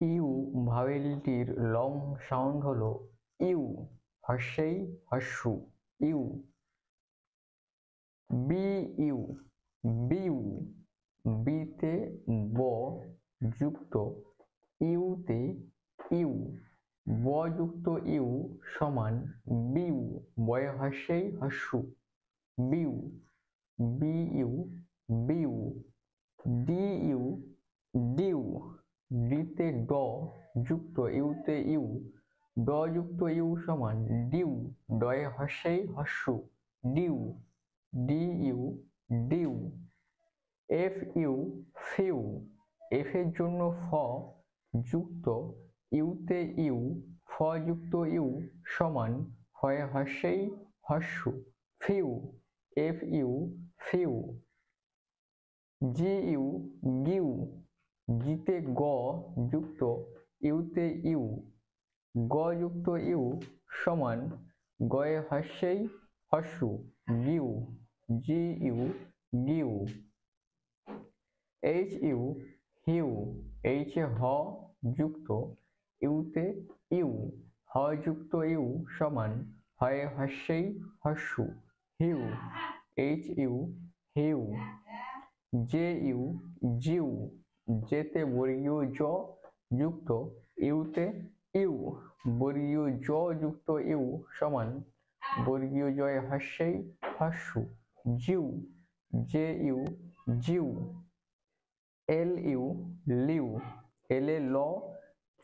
You ভাওয়েলটির long sound হলো U, হর্ষেই হর্ষু ইউ। বি ইউ, বিউ, বিতে ব যুক্ত ইউতে ইউ, ব যুক্ত ইউ সমান বিউ, বয়ে হর্ষেই হর্ষু বিউ। বি ইউ, বিউ। ডি ইউ, ডিউ, ডিতে ড যুক্ত ইউতে ইউ, ড যুক্ত ইউ সমান ডিউ, ডয়ে হর্ষেই হর্ষু ডিউ। ডি ইউ, ডিউ। এফ ইউ, ফিউ, এফ এর জন্য ফ যুক্ত ইউতে ইউ, ফ যুক্ত ইউ সমান ফয়ে হর্ষেই হর্ষু ফিউ, এফ ইউ, ফিউ। জি ইউ, গিউ, জিতে গ যুক্ত ইউতে ইউ, গ যুক্ত ইউ সমান গয়ে হর্ষেই হর্ষু গিউ, জি ইউ, গিউ। এইচ ইউ, হিউ, এইচে হ যুক্ত ইউতে ইউ, হ যুক্ত ইউ সমান হয়ে হর্ষেই হর্ষু হিউ, এইচ ইউ, হিউ। জে ইউ, জিউ, জেতে বর্গীয় জ যুক্ত ইউতে ইউ, বর্গীয় জ যুক্ত ইউ সমান বর্গীয় জয় হর্ষেই হর্ষু জিউ, জে ইউ, জিউ। এল ইউ, লিউ, এল এ ল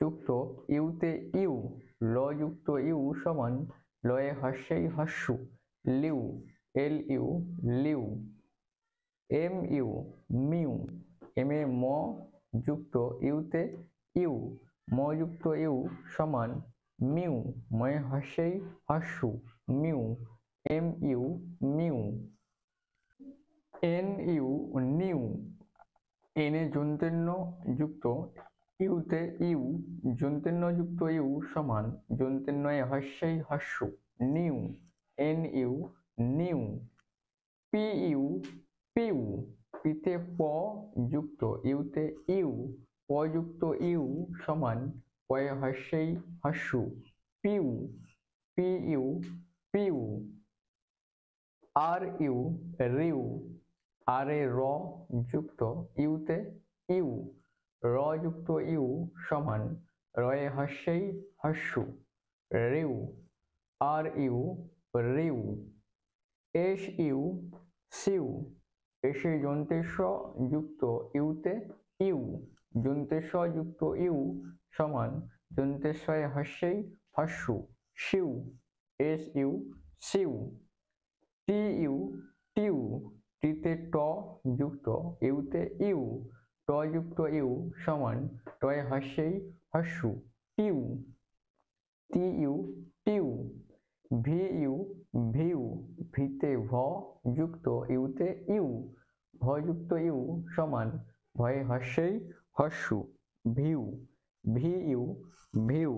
যুক্ত ইউতে ইউ, ল যুক্ত ইউ সমান লয়ে হর্ষেই হর্ষু লিউ, এল ইউ, লিউ। এম ইউ, মিউ, এম এ ম যুক্ত ইউতে ইউ, ম যুক্ত ইউ সমান মিউ, ময়ে হর্ষেই হর্ষু মিউ, এম ইউ, মিউ। এন ইউ, নিউ, এন এ যন্ত্রেণ্য যুক্ত ইউতে ইউ, যন্ত্রেণ্য যুক্ত ইউ সমান যন্ত্রেণ্যয়ে হর্ষেই হর্ষু নিউ, এন ইউ, নিউ। পি ইউ, পিউ, পিতে প যুক্ত ইউতে ইউ, প যুক্ত ইউ সমান পয়ে হর্ষেই হর্ষু পিউ, পি ইউ, পিউ। আর ইউ, রিউ, আর এ র যুক্ত ইউতে ইউ, র যুক্ত ইউ সমান রয়ে হর্ষেই হর্ষু রিউ, আর ইউ, রিউ। এস ইউ, সিউ, এসে যন্ত্রেশ যুক্ত ইউতে ইউ, যন্ত্রেশ যুক্ত ইউ সমান যন্ত্রেশয়ে হর্ষেই হর্ষু শিউ, এস ইউ, শিউ। টি ইউ, টিউ, টিতে ট যুক্ত ইউতে ইউ, ট যুক্ত ইউ সমান টয়ে হর্ষেই হর্ষু টিউ, টি ইউ, টিউ। ভি ইউ, ভিউ, ভিতে ভ যুক্ত ইউতে ইউ, ভ যুক্ত ইউ সমান ভয়ে হর্ষেই হর্ষু ভিউ, ভি ইউ, ভিউ।